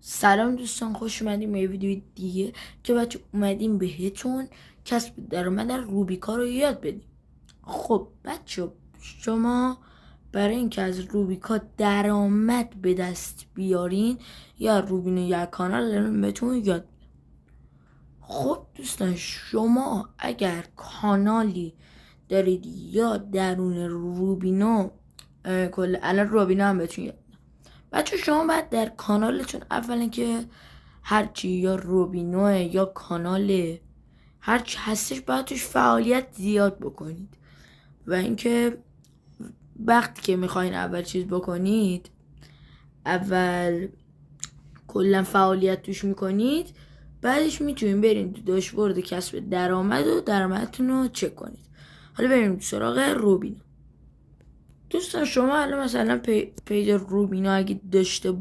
سلام دوستان، خوش اومدیم به ویدیو دیگه که بچه اومدیم بهتون کسب درآمد در روبیکا رو یاد بدیم. خب بچه، شما برای اینکه از روبیکا درآمد به دست بیارین یا روبینو یا کانال بهتون یاد بدیم. خب دوستان، شما اگر کانالی دارید یا درون روبینو الان روبینو هم بهتون یاد بچه، شما باید در کانالتون اولا که هرچی یا روبینوه یا کانال هرچی هستش باید توش فعالیت زیاد بکنید و اینکه وقتی که میخواین اول چیز بکنید، اول کلا فعالیت توش میکنید، بعدش میتونید برید تو داشبورد کسب درآمد و درآمدتون رو چک کنید. حالا بریم سراغ روبینو. دوستان شما الان مثلا پیج روبینو اگه داشته